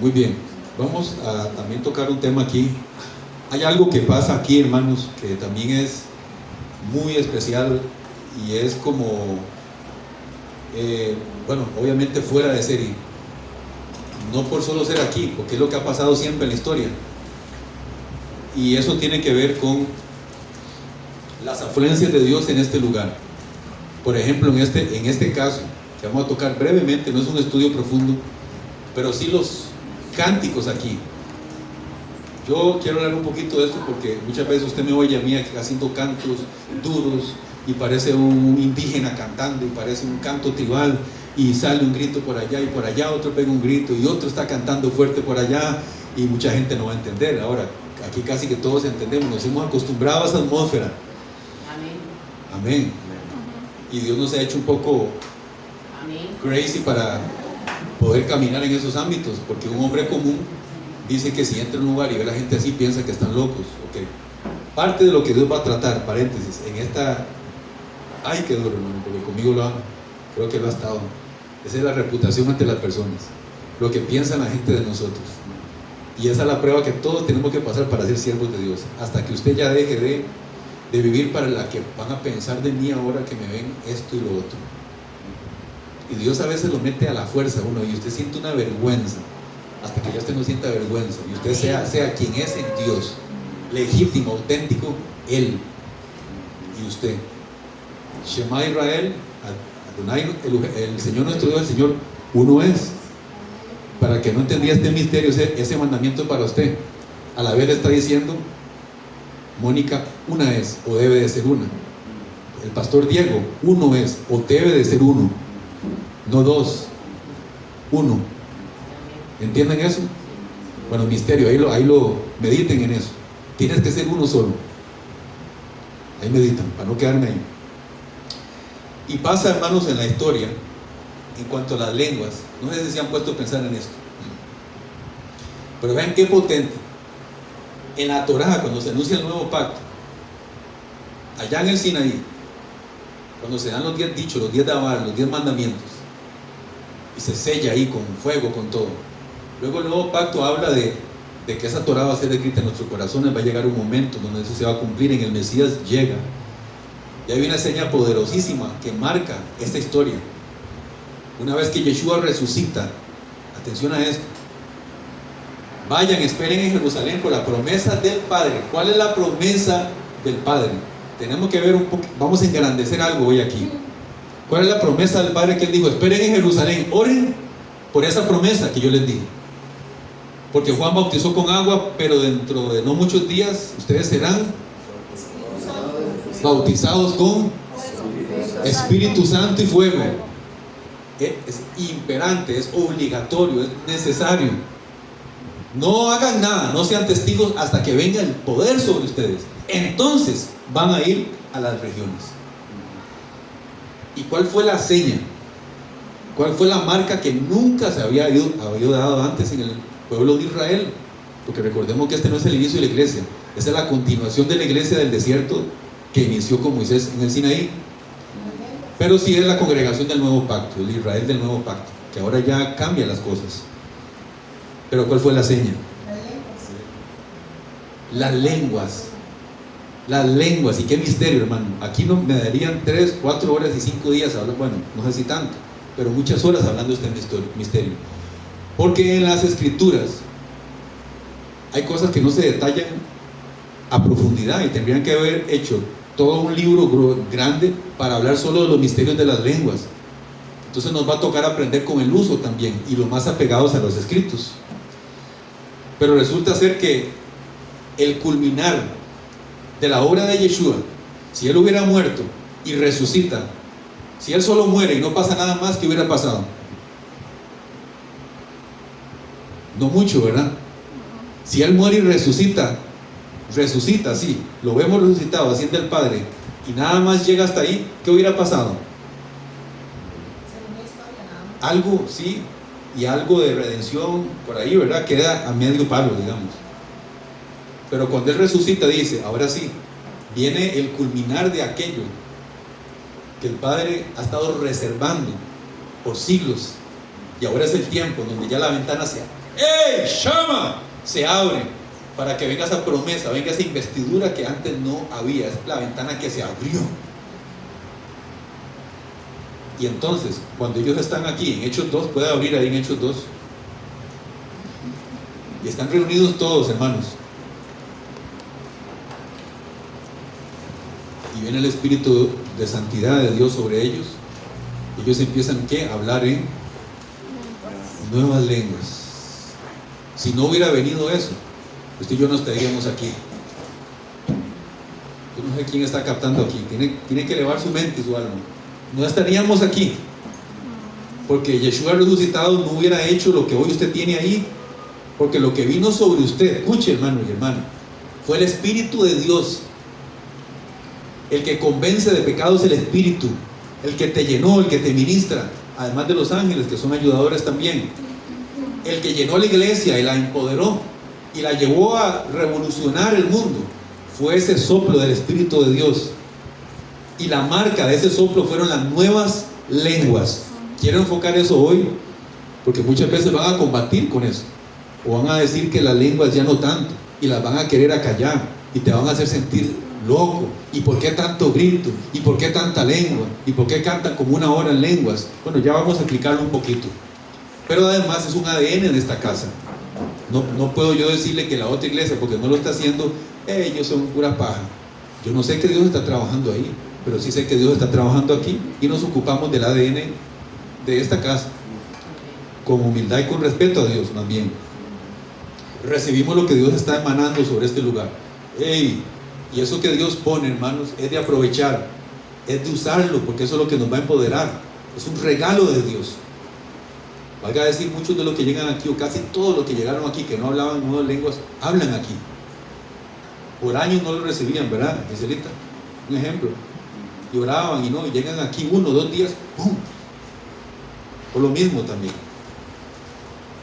Muy bien, vamos a también tocar un tema aquí. Hay algo que pasa aquí, hermanos, que también es muy especial y es como, bueno, obviamente fuera de serie. No por solo ser aquí, porque es lo que ha pasado siempre en la historia. Y eso tiene que ver con las afluencias de Dios en este lugar. Por ejemplo, en este caso, que vamos a tocar brevemente, no es un estudio profundo, pero sí los cánticos aquí. Yo quiero hablar un poquito de esto porque muchas veces usted me oye a mí haciendo cantos duros y parece un indígena cantando y parece un canto tribal y sale un grito por allá y por allá otro pega un grito y otro está cantando fuerte por allá y mucha gente no va a entender. Ahora, aquí casi que todos entendemos, nos hemos acostumbrado a esa atmósfera. Amén. Amén. Y Dios nos ha hecho un poco crazy para poder caminar en esos ámbitos, porque un hombre común dice que si entra en un lugar y ve a la gente así, piensa que están locos. Okay. Parte de lo que Dios va a tratar, paréntesis, en esta... Ay, qué duro, hermano, porque conmigo creo que lo ha estado. Esa es la reputación ante las personas, lo que piensa la gente de nosotros. Y esa es la prueba que todos tenemos que pasar para ser siervos de Dios, hasta que usted ya deje de vivir para la que van a pensar de mí ahora que me ven esto y lo otro. Y Dios a veces lo mete a la fuerza a uno y usted siente una vergüenza, hasta que ya usted no sienta vergüenza y usted sea quien es en Dios, legítimo, auténtico, Él y usted. Shema Israel, Adonai, el Señor nuestro Dios, el Señor uno es. Para que no entendía este misterio, ese mandamiento para usted, a la vez le está diciendo: Mónica, una es o debe de ser una. El pastor Diego, uno es o debe de ser uno, no dos, uno. ¿Entienden eso? Bueno, misterio, ahí lo mediten en eso. Tienes que ser uno solo. Ahí meditan, para no quedarme ahí. Y pasa, hermanos, en la historia, en cuanto a las lenguas, no sé si se han puesto a pensar en esto, pero vean qué potente. En la Torá, cuando se anuncia el nuevo pacto, allá en el Sinaí, cuando se dan los 10 dichos, los 10 dabar, los 10 mandamientos, y se sella ahí con fuego, con todo. Luego el nuevo pacto habla de que esa Torá va a ser escrita en nuestros corazones. Va a llegar un momento donde eso se va a cumplir. En el Mesías llega. Y hay una señal poderosísima que marca esta historia. Una vez que Yeshua resucita, atención a esto, vayan, esperen en Jerusalén por la promesa del Padre. ¿Cuál es la promesa del Padre? Tenemos que ver un poco, vamos a engrandecer algo hoy aquí. ¿Cuál es la promesa del Padre que Él dijo? Esperen en Jerusalén, oren por esa promesa que yo les dije. Porque Juan bautizó con agua, pero dentro de no muchos días ustedes serán bautizados con Espíritu Santo y fuego. Es imperante, es obligatorio, es necesario. No hagan nada, no sean testigos hasta que venga el poder sobre ustedes. Entonces van a ir a las regiones. ¿Y cuál fue la seña? ¿Cuál fue la marca que nunca se había dado antes en el pueblo de Israel? Porque recordemos que este no es el inicio de la iglesia, esta es la continuación de la iglesia del desierto que inició con Moisés en el Sinaí. Pero sí es la congregación del nuevo pacto, el Israel del nuevo pacto, que ahora ya cambia las cosas. Pero ¿cuál fue la seña? Las lenguas. Las lenguas, y qué misterio, hermano. Aquí no me darían 3, 4 horas y 5 días hablando, bueno, no sé si tanto, pero muchas horas hablando de este misterio. Porque en las escrituras hay cosas que no se detallan a profundidad y tendrían que haber hecho todo un libro grande para hablar solo de los misterios de las lenguas. Entonces nos va a tocar aprender con el uso también y los más apegados a los escritos. Pero resulta ser que el culminar de la obra de Yeshua, si Él hubiera muerto y resucita, si Él solo muere y no pasa nada más, ¿qué hubiera pasado? No mucho, ¿verdad? Si Él muere y resucita, sí, lo vemos resucitado, asciende el Padre, y nada más llega hasta ahí, ¿qué hubiera pasado? Algo, sí, y algo de redención por ahí, ¿verdad? Queda a medio palo, digamos. Pero cuando Él resucita dice, ahora sí, viene el culminar de aquello que el Padre ha estado reservando por siglos, y ahora es el tiempo donde ya la ventana se ¡Ey! ¡Shama! Se abre para que venga esa promesa, venga esa investidura que antes no había. Es la ventana que se abrió. Y entonces, cuando ellos están aquí en Hechos 2, puede abrir ahí en Hechos 2. Y están reunidos todos, hermanos. Y viene el Espíritu de santidad de Dios sobre ellos. Ellos empiezan, ¿qué? A hablar en nuevas lenguas. Si no hubiera venido eso, usted y yo no estaríamos aquí. Yo no sé quién está captando aquí. Tiene que elevar su mente y su alma. No estaríamos aquí, porque Yeshua resucitado no hubiera hecho lo que hoy usted tiene ahí, porque lo que vino sobre usted, escuche hermano y hermana, fue el Espíritu de Dios. El que convence de pecado es el Espíritu, el que te llenó, el que te ministra, además de los ángeles que son ayudadores también, el que llenó la iglesia y la empoderó y la llevó a revolucionar el mundo, fue ese soplo del Espíritu de Dios. Y la marca de ese soplo fueron las nuevas lenguas. Quiero enfocar eso hoy, porque muchas veces van a combatir con eso, o van a decir que las lenguas ya no tanto, y las van a querer acallar, y te van a hacer sentir loco. ¿Y por qué tanto grito? ¿Y por qué tanta lengua? ¿Y por qué cantan como 1 hora en lenguas? Bueno, ya vamos a explicarlo un poquito. Pero además es un ADN de esta casa. No puedo yo decirle que la otra iglesia, porque no lo está haciendo, ellos son pura paja. Yo no sé que Dios está trabajando ahí, pero sí sé que Dios está trabajando aquí, y nos ocupamos del ADN de esta casa, con humildad y con respeto a Dios más bien. Recibimos lo que Dios está emanando sobre este lugar. ¡Ey! Y eso que Dios pone, hermanos, es de aprovechar, es de usarlo, porque eso es lo que nos va a empoderar. Es un regalo de Dios. Valga decir, muchos de los que llegan aquí, o casi todos los que llegaron aquí, que no hablaban nuevas lenguas, hablan aquí. Por años no lo recibían, ¿verdad, Giselita? Un ejemplo. Y oraban y no, y llegan aquí 1 o 2 días, ¡pum! Por lo mismo también.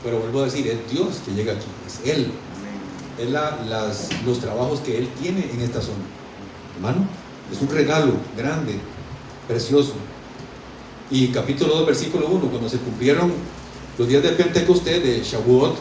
Pero vuelvo a decir, es Dios que llega aquí, es Él. Es los trabajos que Él tiene en esta zona. Hermano, es un regalo grande, precioso. Y capítulo 2, versículo 1, cuando se cumplieron los días de Pentecostés, de Shavuot,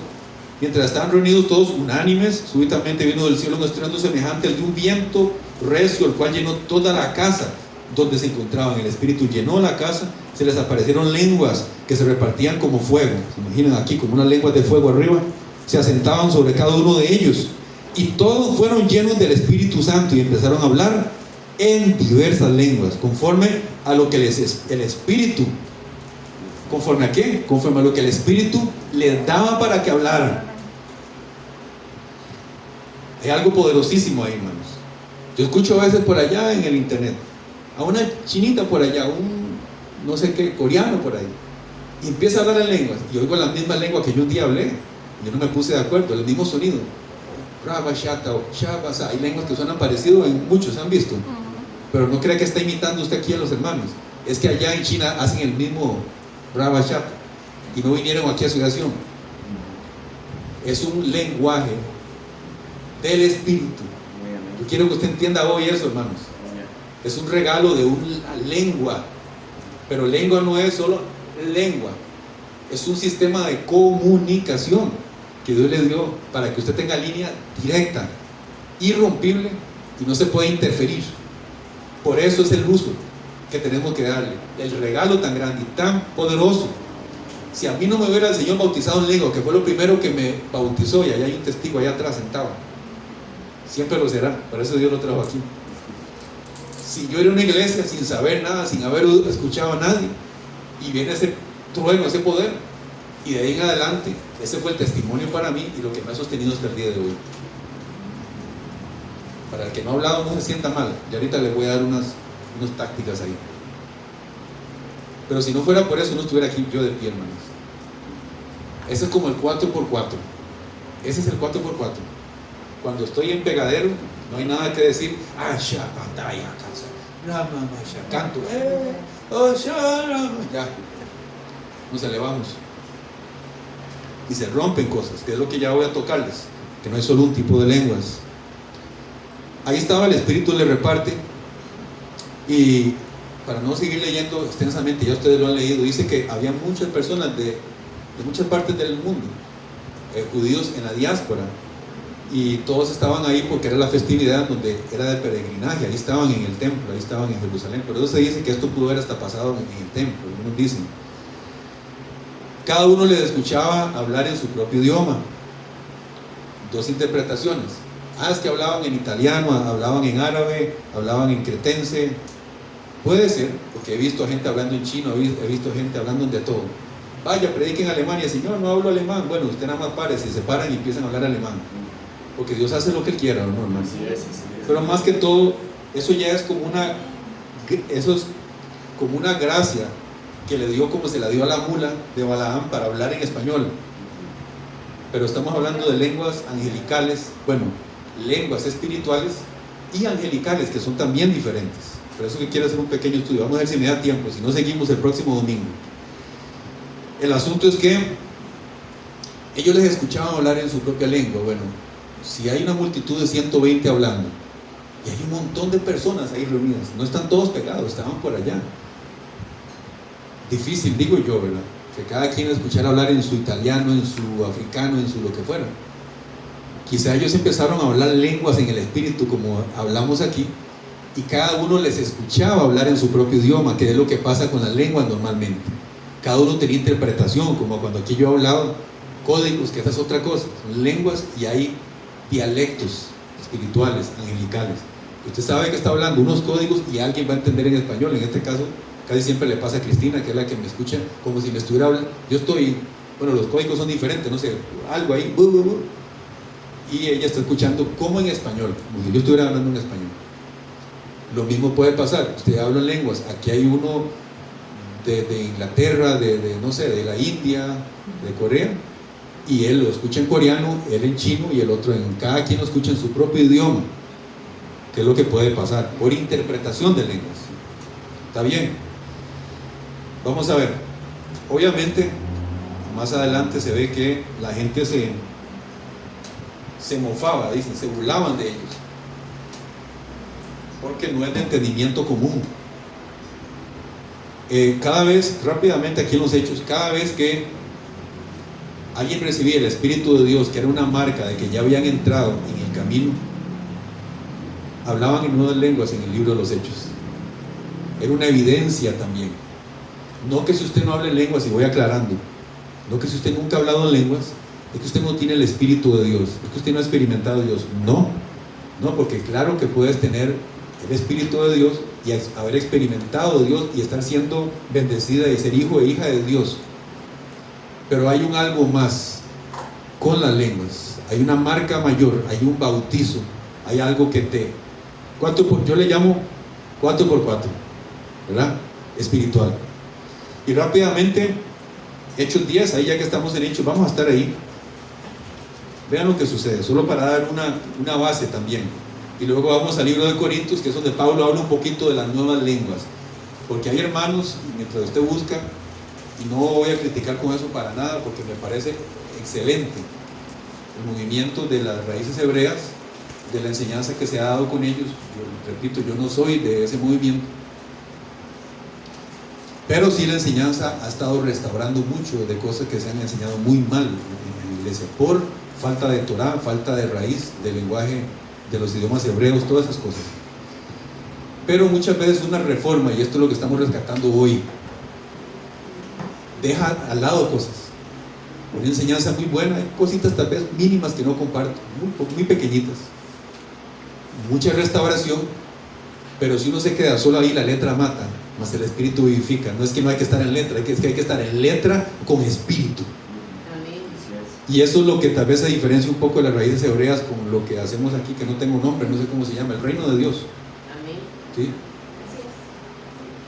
mientras estaban reunidos todos unánimes, súbitamente vino del cielo un estruendo semejante al de un viento recio, el cual llenó toda la casa donde se encontraban. El Espíritu llenó la casa, se les aparecieron lenguas que se repartían como fuego. Se imaginan aquí como unas lenguas de fuego arriba, se asentaban sobre cada uno de ellos, y todos fueron llenos del Espíritu Santo y empezaron a hablar en diversas lenguas, conforme a lo que el Espíritu, ¿conforme a qué? Conforme a lo que el Espíritu les daba para que hablaran. Hay algo poderosísimo ahí, hermanos. Yo escucho a veces por allá en el internet a una chinita por allá, un no sé qué, coreano por ahí, y empieza a hablar en lenguas, y oigo la misma lengua que yo un día hablé. Yo no me puse de acuerdo, el mismo sonido. Rabashata o Shabasa. Hay lenguas que suenan parecido en muchos, ¿han visto? Pero no crea que está imitando usted aquí a los hermanos. Es que allá en China hacen el mismo Rabashata y no vinieron aquí a Ciudad Sion. Es un lenguaje del Espíritu. Yo quiero que usted entienda hoy eso, hermanos. Es un regalo de una lengua. Pero lengua no es solo lengua. Es un sistema de comunicación que Dios le dio para que usted tenga línea directa, irrompible, y no se puede interferir. Por eso es el uso que tenemos que darle, el regalo tan grande y tan poderoso. Si a mí no me hubiera el Señor bautizado en lengua, que fue lo primero que me bautizó, y allá hay un testigo allá atrás sentado, siempre lo será, por eso Dios lo trajo aquí. Si yo era una iglesia sin saber nada, sin haber escuchado a nadie, y viene ese trueno, ese poder, y de ahí en adelante, ese fue el testimonio para mí y lo que me ha sostenido hasta el día de hoy. Para el que no ha hablado, no se sienta mal, y ahorita le voy a dar unas tácticas ahí. Pero si no fuera por eso, no estuviera aquí yo de pie, hermanos. Ese es como el 4x4. Ese es el 4x4. Cuando estoy en pegadero, no hay nada que decir. Canto. Ya. Nos elevamos. Y se rompen cosas, que es lo que ya voy a tocarles. Que no es solo un tipo de lenguas. Ahí estaba, el Espíritu le reparte. Y para no seguir leyendo extensamente, ya ustedes lo han leído, dice que había muchas personas de muchas partes del mundo judíos en la diáspora, y todos estaban ahí porque era la festividad donde era de peregrinaje, ahí estaban en el templo, ahí estaban en Jerusalén. Por eso se dice que esto pudo haber hasta pasado en el templo, algunos dicen. Cada uno les escuchaba hablar en su propio idioma. Dos interpretaciones. Es que hablaban en italiano, hablaban en árabe, hablaban en cretense. Puede ser, porque he visto a gente hablando en chino, he visto gente hablando de todo. Vaya, prediquen alemán, y Señor, no hablo alemán. Bueno, usted nada más párese, se paran y empiezan a hablar alemán. Porque Dios hace lo que Él quiera, ¿no, hermano? Así es. Pero más que todo, eso ya es como una gracia que le dio, como se la dio a la mula de Balaam para hablar en español. Pero estamos hablando de lenguas angelicales, bueno, lenguas espirituales y angelicales, que son también diferentes. Por eso que quiero hacer un pequeño estudio. Vamos a ver si me da tiempo, si no seguimos el próximo domingo. El asunto es que ellos les escuchaban hablar en su propia lengua. Bueno, si hay una multitud de 120 hablando y hay un montón de personas ahí reunidas, no están todos pegados, estaban por allá. Difícil, digo yo, ¿verdad? Que cada quien escuchara hablar en su italiano, en su africano, en su lo que fuera. Quizá ellos empezaron a hablar lenguas en el espíritu, como hablamos aquí, y cada uno les escuchaba hablar en su propio idioma, que es lo que pasa con las lenguas normalmente. Cada uno tenía interpretación, como cuando aquí yo he hablado, códigos, que esa es otra cosa, son lenguas, y hay dialectos espirituales, angelicales. Usted sabe que está hablando unos códigos y alguien va a entender en español. En este caso, casi siempre le pasa a Cristina, que es la que me escucha, como si me estuviera hablando. Yo estoy, bueno, los códigos son diferentes, no sé, algo ahí, y ella está escuchando como en español, como si yo estuviera hablando en español. Lo mismo puede pasar, usted habla en lenguas, aquí hay uno de Inglaterra, no sé, de la India, de Corea, y él lo escucha en coreano, él en chino, y el otro cada quien lo escucha en su propio idioma, que es lo que puede pasar, por interpretación de lenguas. ¿Está bien? Vamos a ver. Obviamente, más adelante se ve que la gente se mofaba, dicen, se burlaban de ellos, porque no es de entendimiento común. Cada vez, rápidamente aquí en los Hechos, cada vez que alguien recibía el Espíritu de Dios, que era una marca de que ya habían entrado en el camino, hablaban en nuevas lenguas en el libro de los Hechos. Era una evidencia también. No que si usted no hable lenguas, y voy aclarando, no que si usted nunca ha hablado en lenguas, es que usted no tiene el Espíritu de Dios, es que usted no ha experimentado a Dios. No, porque claro que puedes tener el Espíritu de Dios y haber experimentado a Dios y estar siendo bendecida y ser hijo e hija de Dios. Pero hay un algo más con las lenguas, hay una marca mayor, hay un bautizo, hay algo que yo le llamo 4x4, ¿verdad? Espiritual. Y rápidamente, Hechos 10, ahí ya que estamos en Hechos, vamos a estar ahí. Vean lo que sucede, solo para dar una base también. Y luego vamos al libro de Corintios, que es donde Pablo habla un poquito de las nuevas lenguas. Porque hay hermanos, mientras usted busca, y no voy a criticar con eso para nada, porque me parece excelente el movimiento de las raíces hebreas, de la enseñanza que se ha dado con ellos. Yo repito, yo no soy de ese movimiento, pero sí la enseñanza ha estado restaurando mucho de cosas que se han enseñado muy mal en la iglesia, por falta de Torah, falta de raíz, del lenguaje de los idiomas hebreos, todas esas cosas. Pero muchas veces una reforma, y esto es lo que estamos rescatando hoy, deja al lado cosas. Una enseñanza muy buena, hay cositas tal vez mínimas que no comparto, muy pequeñitas. Mucha restauración, pero si uno se queda solo ahí, la letra mata, más el espíritu vivifica. No es que no hay que estar en letra, es que hay que estar en letra con espíritu. Y eso es lo que tal vez se diferencia un poco de las raíces hebreas con lo que hacemos aquí, que no tengo nombre, no sé cómo se llama, el reino de Dios. ¿Sí?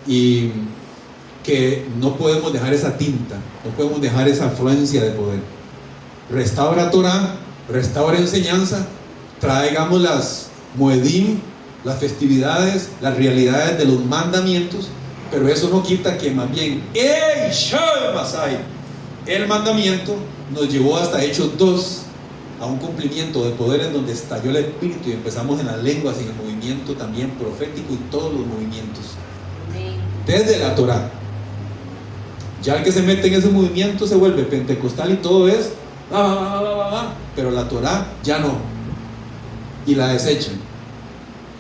Y que no podemos dejar esa tinta, no podemos dejar esa afluencia de poder. Restaura Torah, restaura enseñanza, traigamos las moedim, las festividades, las realidades de los mandamientos, pero eso no quita que más bien el mandamiento nos llevó hasta Hechos 2 a un cumplimiento de poder en donde estalló el espíritu y empezamos en las lenguas y en el movimiento también profético y todos los movimientos desde la Torah. Ya el que se mete en ese movimiento se vuelve pentecostal y todo es pero la Torá ya no, y la desechan.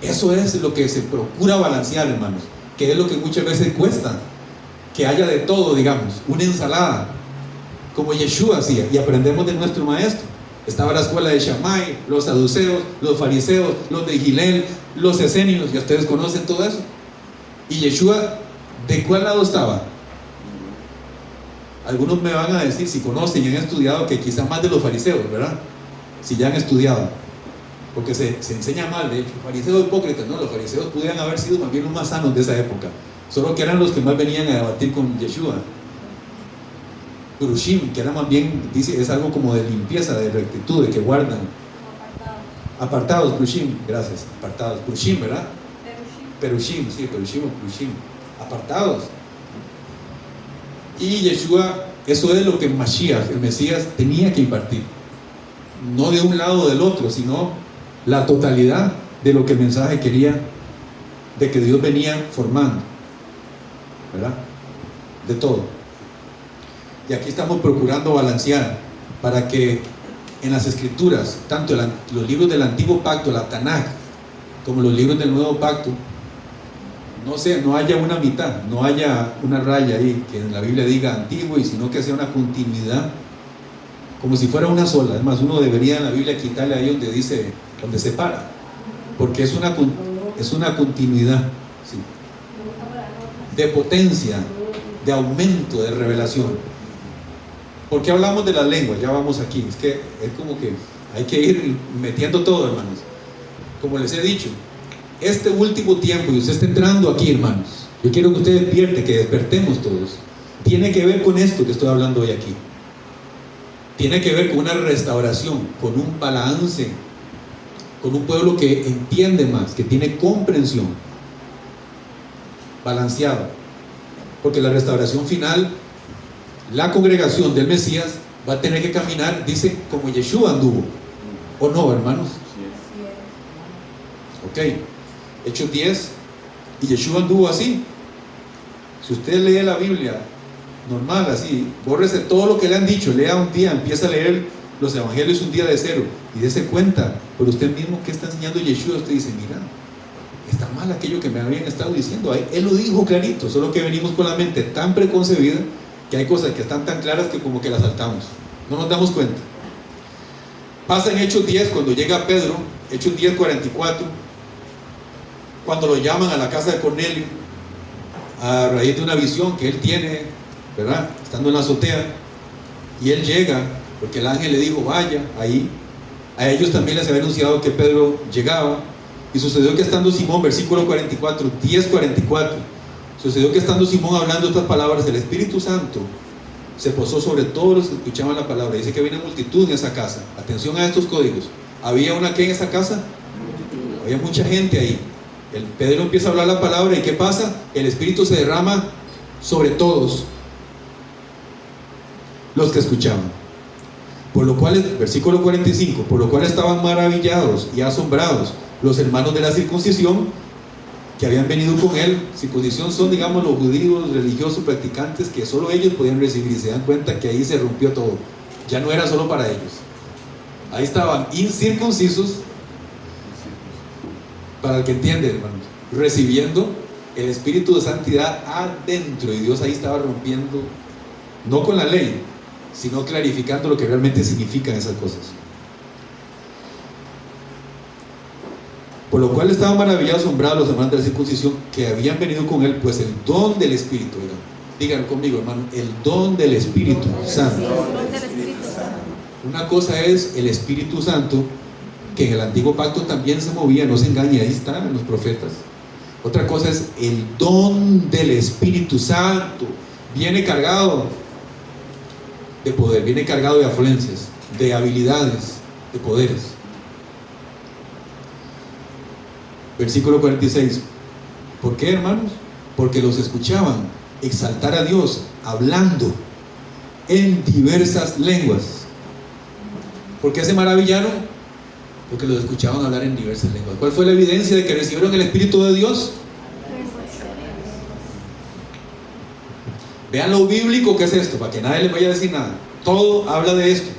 Eso es lo que se procura balancear, hermanos, que es lo que muchas veces cuesta, que haya de todo, digamos, una ensalada, como Yeshua hacía, y aprendemos de nuestro maestro. Estaba la escuela de Shammai, los saduceos, los fariseos, los de Gilel, los esenios, y ustedes conocen todo eso. Y Yeshua, ¿de cuál lado estaba? Algunos me van a decir, si conocen y han estudiado, que quizá más de los fariseos, ¿verdad? Si ya han estudiado, porque se enseña mal, de hecho, fariseos hipócritas, ¿no? Los fariseos pudieran haber sido más bien los más sanos de esa época, solo que eran los que más venían a debatir con Yeshua. Purushim, que era más bien, dice, es algo como de limpieza, de rectitud, de que guardan. Apartados, Purushim, gracias, apartados, Purushim, ¿verdad? Perushim, sí, Perushim o Purushim, apartados. Y Yeshua, eso es lo que Mashiach, el Mesías, tenía que impartir. No de un lado o del otro, sino la totalidad de lo que el mensaje quería, de que Dios venía formando, ¿verdad? De todo. Y aquí estamos procurando balancear para que en las escrituras, tanto los libros del antiguo pacto, la Tanaj, como los libros del nuevo pacto, no haya una mitad, no haya una raya ahí que en la Biblia diga antiguo, y sino que sea una continuidad, como si fuera una sola. Además, uno debería en la Biblia quitarle ahí donde dice, donde separa, porque es una continuidad, ¿sí? De potencia, de aumento, de revelación. ¿Por qué hablamos de la lengua? Ya vamos aquí. Es que es como que hay que ir metiendo todo, hermanos. Como les he dicho, este último tiempo, y usted está entrando aquí, hermanos, yo quiero que usted despierte, que despertemos todos. Tiene que ver con esto que estoy hablando hoy aquí. Tiene que ver con una restauración, con un balance, con un pueblo que entiende más, que tiene comprensión, balanceado. Porque la restauración final, la congregación del Mesías va a tener que caminar, dice, como Yeshua anduvo. ¿O no, hermanos? Ok, Hechos 10, y Yeshua anduvo así. Si usted lee la Biblia normal, así, bórrese todo lo que le han dicho, lea un día, empieza a leer los evangelios un día de cero, y dése cuenta por usted mismo qué está enseñando Yeshua. Usted dice, mira, está mal aquello que me habían estado diciendo. Él lo dijo clarito, solo que venimos con la mente tan preconcebida que hay cosas que están tan claras que como que las saltamos, no nos damos cuenta. Pasa en Hechos 10, cuando llega Pedro, Hechos 10, 44, cuando lo llaman a la casa de Cornelio, a raíz de una visión que él tiene, ¿verdad? Estando en la azotea, y él llega, porque el ángel le dijo, vaya ahí. A ellos también les había anunciado que Pedro llegaba, y sucedió que estando Simón, versículo 44, 10:44, sucedió que estando Simón hablando estas palabras, el Espíritu Santo se posó sobre todos los que escuchaban la palabra. Dice que había una multitud en esa casa. Atención a estos códigos. ¿Había una qué en esa casa? Había mucha gente ahí. El Pedro empieza a hablar la palabra, y ¿qué pasa? El Espíritu se derrama sobre todos los que escuchaban. Por lo cual, versículo 45, por lo cual estaban maravillados y asombrados los hermanos de la circuncisión que habían venido con él. Circuncisión son, digamos, los judíos religiosos practicantes que solo ellos podían recibir, y se dan cuenta que ahí se rompió todo. Ya no era solo para ellos. Ahí estaban incircuncisos, para el que entiende, hermanos, recibiendo el Espíritu de Santidad adentro, y Dios ahí estaba rompiendo, no con la ley, sino clarificando lo que realmente significan esas cosas. Por lo cual estaban maravillados, asombrados los hermanos de la circuncisión que habían venido con él, pues el don del Espíritu, digan conmigo, hermano, el don del Espíritu Santo. Una cosa es el Espíritu Santo, que en el antiguo pacto también se movía, no se engañe, ahí está en los profetas. Otra cosa es el don del Espíritu Santo. Viene cargado de poder, viene cargado de afluencias, de habilidades, de poderes. Versículo 46. ¿Por qué, hermanos? Porque los escuchaban exaltar a Dios, hablando en diversas lenguas. ¿Por qué se maravillaron? Porque los escuchaban hablar en diversas lenguas. ¿Cuál fue la evidencia de que recibieron el Espíritu de Dios? Vean lo bíblico que es esto, para que nadie les vaya a decir nada. Todo habla de esto.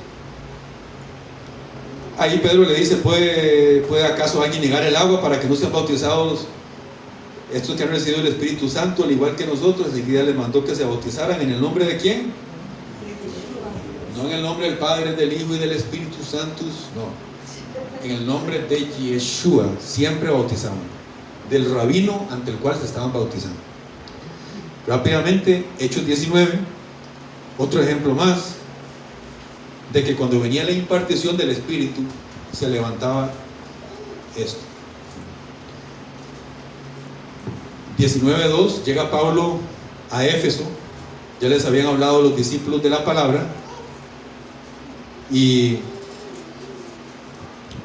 ahí Pedro le dice, ¿puede acaso alguien negar el agua para que no sean bautizados estos que han recibido el Espíritu Santo, al igual que nosotros? Enseguida les mandó que se bautizaran. ¿En el nombre de quién? No en el nombre del Padre, del Hijo y del Espíritu Santo, no. En el nombre de Yeshua siempre bautizaban, del rabino ante el cual se estaban bautizando. Rápidamente, Hechos 19, otro ejemplo más de que cuando venía la impartición del Espíritu se levantaba esto. 19:2, llega Pablo a Éfeso. Ya les habían hablado los discípulos de la palabra y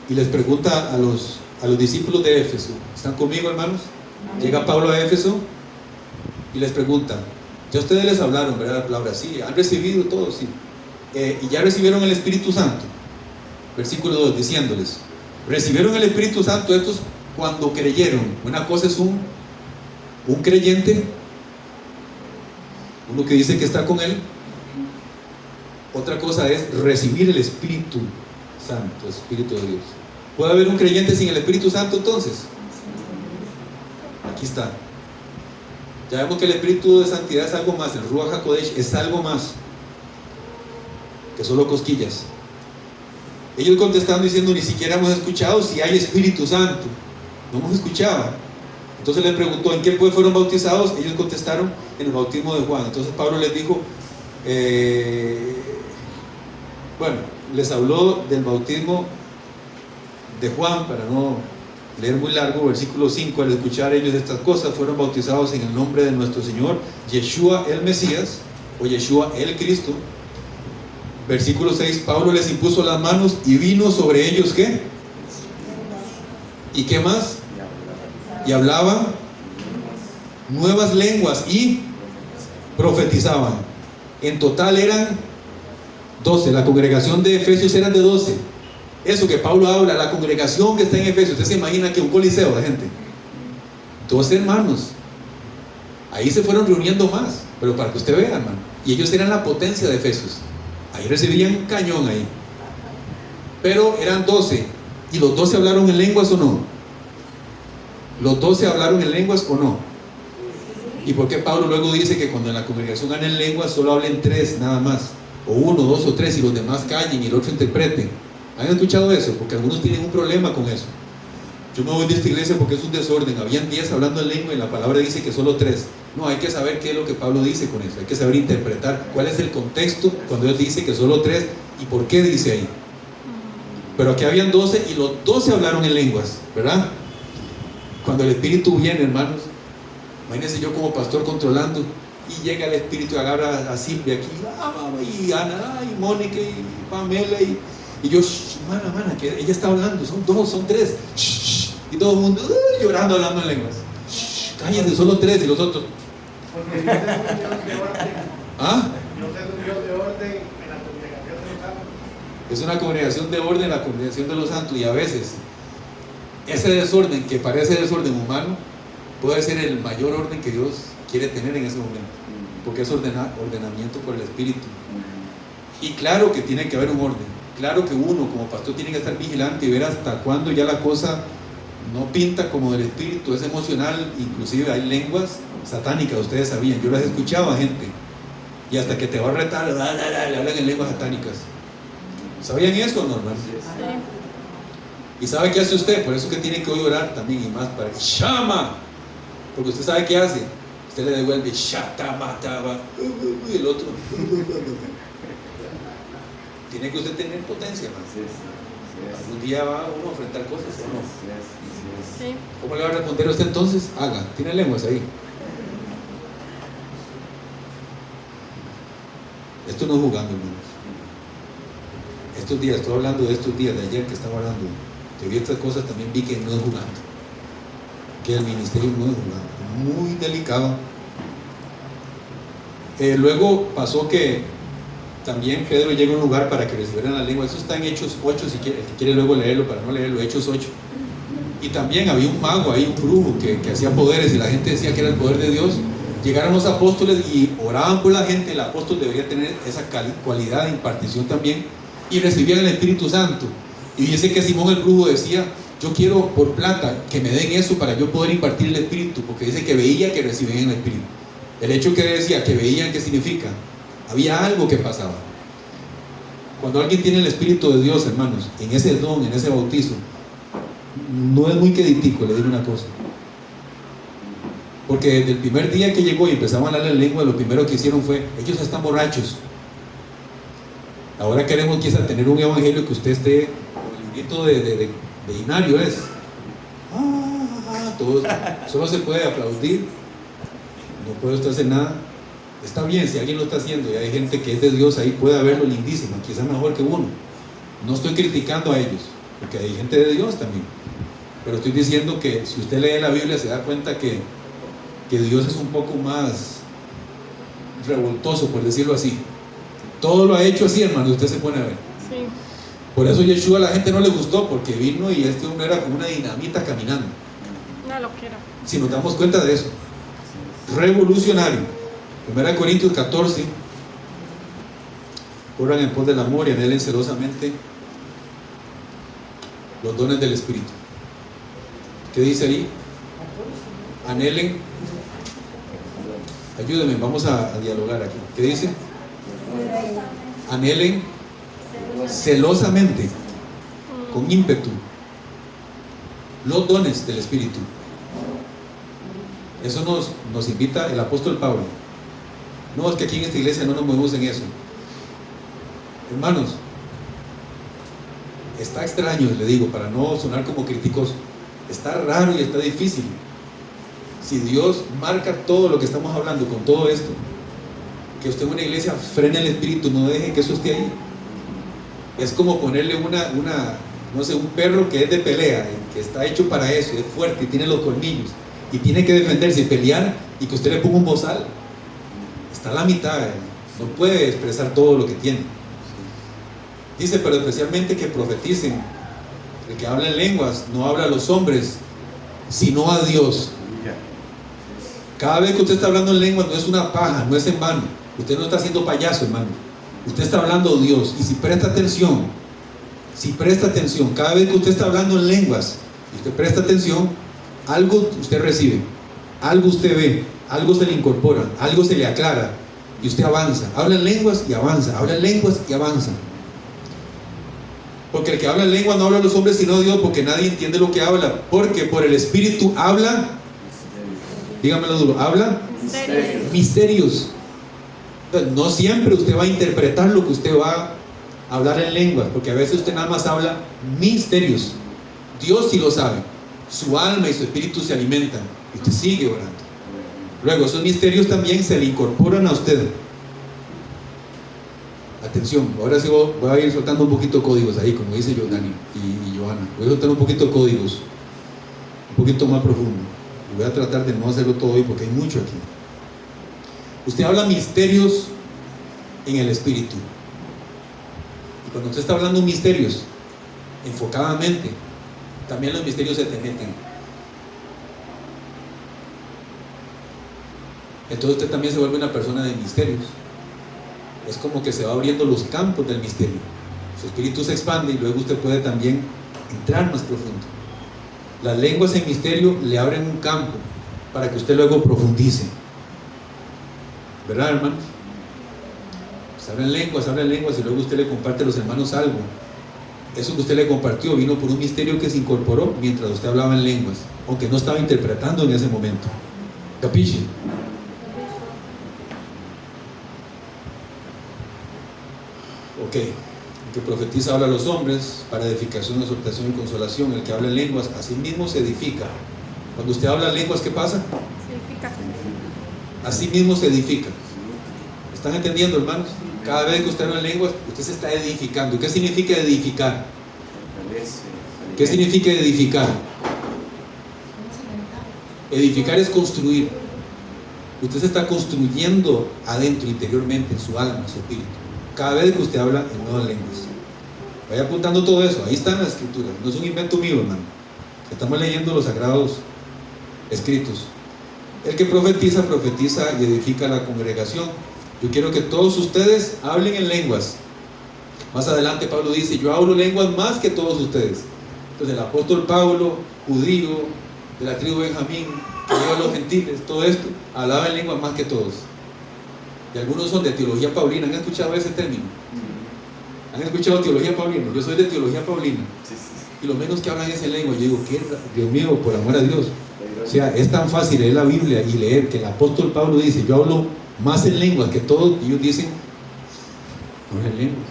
les pregunta a los discípulos de Éfeso. ¿Están conmigo, hermanos? Llega Pablo a Éfeso y les pregunta, ya ustedes les hablaron, ¿verdad? La palabra, sí, han recibido todo, sí. Y ya recibieron el Espíritu Santo. Versículo 2, diciéndoles, recibieron el Espíritu Santo estos cuando creyeron. Una cosa es un creyente, uno que dice que está con él. Otra cosa es recibir el Espíritu Santo, el Espíritu de Dios. ¿Puede haber un creyente sin el Espíritu Santo entonces? Aquí está. Ya vemos que el Espíritu de Santidad es algo más, el Ruach HaKodesh es algo más que solo cosquillas. Ellos contestando diciendo, ni siquiera hemos escuchado si hay Espíritu Santo. No hemos escuchado. Entonces les preguntó, ¿en qué pues fueron bautizados? Ellos contestaron, en el bautismo de Juan. Entonces Pablo les dijo, les habló del bautismo de Juan, para no leer muy largo. Versículo 5, al escuchar ellos estas cosas, fueron bautizados en el nombre de nuestro Señor Yeshua el Mesías, o Yeshua el Cristo. Versículo 6, Pablo les impuso las manos y vino sobre ellos, ¿qué? ¿Y qué más? Y hablaban nuevas lenguas y profetizaban. En total eran 12. La congregación de Efesios eran de 12. Eso que Pablo habla, la congregación que está en Efesios, usted se imagina que un coliseo de gente, 12 hermanos. Ahí se fueron reuniendo más, pero para que usted vea, hermano. Y ellos eran la potencia de Efesios. Ahí recibían un cañón ahí. Pero eran 12. ¿Y los 12 hablaron en lenguas o no? ¿Los 12 hablaron en lenguas o no? ¿Y por qué Pablo luego dice que cuando en la congregación hablan en lenguas solo hablen 3 nada más? O 1, 2 o 3 y los demás callen y el otro interpreten. ¿Han escuchado eso? Porque algunos tienen un problema con eso. Yo me voy de esta iglesia porque es un desorden. Habían 10 hablando en lengua y la palabra dice que solo 3. No, hay que saber qué es lo que Pablo dice con eso. Hay que saber interpretar cuál es el contexto cuando él dice que solo 3 y por qué dice ahí. Pero aquí habían 12 y los 12 hablaron en lenguas, ¿verdad? Cuando el Espíritu viene, hermanos, imagínense yo como pastor controlando y llega el Espíritu y agarra a Silvia aquí, y Ana, y Mónica, y Pamela, y yo, mana, que ella está hablando, son 2, son 3, y todo el mundo llorando, hablando en lenguas. Cállense, solo 3 y los otros. Porque Dios es un Dios de orden. ¿Ah? Dios es un Dios de orden en la congregación de los santos. Es una congregación de orden, la congregación de los santos, y a veces ese desorden que parece desorden humano puede ser el mayor orden que Dios quiere tener en ese momento, porque es ordenamiento por el Espíritu. Y claro que tiene que haber un orden, claro que uno como pastor tiene que estar vigilante y ver hasta cuándo ya la cosa no pinta como del Espíritu, es emocional. Inclusive hay lenguas satánicas, ustedes sabían, yo las escuchaba gente, y hasta que te va a retar, le hablan en lenguas satánicas. ¿Sabían eso, no, hermano? ¿Y sabe qué hace usted? Por eso que tiene que hoy orar también y más para que llama, porque usted sabe qué hace. Usted le devuelve shatamataba y el otro. Tiene que usted tener potencia, hermano. Algún día va uno a enfrentar cosas, ¿o no? Sí. ¿Cómo le va a responder a usted entonces? Haga, tiene lenguas ahí. Esto no es jugando, hermanos. Estos días, estoy hablando de estos días, de ayer que estaba hablando, que vi estas cosas, también vi que no es jugando, que el ministerio no es jugando, muy delicado. Luego pasó que también Pedro llega a un lugar para que recibieran la lengua. Eso está en Hechos 8, si quiere luego leerlo, para no leerlo, Hechos 8. Y también había un mago ahí, un brujo que hacía poderes y la gente decía que era el poder de Dios. Llegaron los apóstoles y oraban por la gente. El apóstol debería tener esa cualidad de impartición también, y recibían el Espíritu Santo. Y dice que Simón el brujo decía: yo quiero por plata que me den eso para yo poder impartir el Espíritu, porque dice que veía que recibían el Espíritu. El hecho que decía que veían, ¿qué significa? Había algo que pasaba. Cuando alguien tiene el Espíritu de Dios, hermanos, en ese don, en ese bautizo, no es muy queditico, le digo una cosa. Porque desde el primer día que llegó y empezamos a hablar en lengua, lo primero que hicieron fue: ellos están borrachos. Ahora queremos quizá tener un evangelio que usted esté con el librito de himnario, es. Todos, solo se puede aplaudir, no puede usted hacer nada. Está bien si alguien lo está haciendo y hay gente que es de Dios ahí, puede haberlo lindísimo, quizá mejor que uno. No estoy criticando a ellos, porque hay gente de Dios también. Pero estoy diciendo que si usted lee la Biblia se da cuenta que Dios es un poco más revoltoso, por decirlo así. Todo lo ha hecho así, hermano, usted se pone a ver. Sí. Por eso Yeshua a la gente no le gustó, porque vino y este hombre era como una dinamita caminando. Una loquera. Si nos damos cuenta de eso, revolucionario. 1 Corintios 14: corran en pos del amor y anhelen celosamente los dones del Espíritu. ¿Qué dice ahí? Anhelen. Ayúdenme, vamos a dialogar aquí. ¿Qué dice? Anhelen celosamente, con ímpetu, los dones del Espíritu. Eso nos invita el apóstol Pablo. No, es que aquí en esta iglesia no nos movemos en eso. Hermanos, está extraño, le digo, para no sonar como criticoso. Está raro y está difícil. Si Dios marca todo lo que estamos hablando con todo esto, que usted en una iglesia frene el espíritu, no deje que eso esté ahí. Es como ponerle no sé, un perro que es de pelea, que está hecho para eso, es fuerte y tiene los colmillos y tiene que defenderse y pelear, y que usted le ponga un bozal. Está a la mitad, no puede expresar todo lo que tiene. Dice, pero especialmente que profeticen. El que habla en lenguas no habla a los hombres, sino a Dios. Cada vez que usted está hablando en lenguas no es una paja, no es en vano. Usted no está haciendo payaso, hermano. Usted está hablando a Dios. Y si presta atención, cada vez que usted está hablando en lenguas y usted presta atención, algo usted recibe, algo usted ve, algo se le incorpora, algo se le aclara y usted avanza. Habla en lenguas y avanza, habla en lenguas y avanza. Porque el que habla en lenguas no habla a los hombres sino a Dios, porque nadie entiende lo que habla, porque por el Espíritu habla, dígamelo duro, habla misterios. Entonces, no siempre usted va a interpretar lo que usted va a hablar en lenguas, porque a veces usted nada más habla misterios. Dios sí lo sabe, su alma y su espíritu se alimentan y usted sigue orando. Luego esos misterios también se le incorporan a usted. Atención, ahora sí voy a ir soltando un poquito códigos ahí, como dice Dani y Johanna. Voy a soltar un poquito códigos, un poquito más profundo. Y voy a tratar de no hacerlo todo hoy porque hay mucho aquí. Usted habla misterios en el espíritu. Y cuando usted está hablando misterios, enfocadamente, también los misterios se te meten. Entonces usted también se vuelve una persona de misterios. Es como que se va abriendo los campos del misterio. Su espíritu se expande y luego usted puede también entrar más profundo. Las lenguas en misterio le abren un campo para que usted luego profundice. ¿Verdad, hermanos? Pues habla en lenguas y luego usted le comparte a los hermanos algo. Eso que usted le compartió vino por un misterio que se incorporó mientras usted hablaba en lenguas, aunque no estaba interpretando en ese momento. ¿Capisce? Ok, el que profetiza habla a los hombres para edificación, exhortación y consolación. El que habla en lenguas, así mismo se edifica. Cuando usted habla en lenguas, ¿qué pasa? Se edifica. Así mismo se edifica. ¿Están entendiendo, hermanos? Cada vez que usted habla en lenguas, usted se está edificando. ¿Qué significa edificar? ¿Qué significa edificar? Edificar es construir. Usted se está construyendo adentro, interiormente, en su alma, en su espíritu. Cada vez que usted habla en nuevas lenguas. Vaya apuntando todo eso, ahí están las escrituras. No es un invento mío, hermano. Estamos leyendo los sagrados escritos. El que profetiza, profetiza y edifica a la congregación. Yo quiero que todos ustedes hablen en lenguas. Más adelante Pablo dice, yo hablo lenguas más que todos ustedes. Entonces el apóstol Pablo, judío, de la tribu de Benjamín, que lleva a los gentiles, todo esto, hablaba en lenguas más que todos. Y algunos son de teología paulina. ¿Han escuchado ese término? ¿Han escuchado teología paulina? Yo soy de teología paulina. Y lo menos que hablan es en lengua. Yo digo, ¿qué? Dios mío, por amor a Dios. O sea, es tan fácil leer la Biblia y leer que el apóstol Pablo dice, yo hablo más en lenguas que todos, y ellos dicen, no es en lenguas.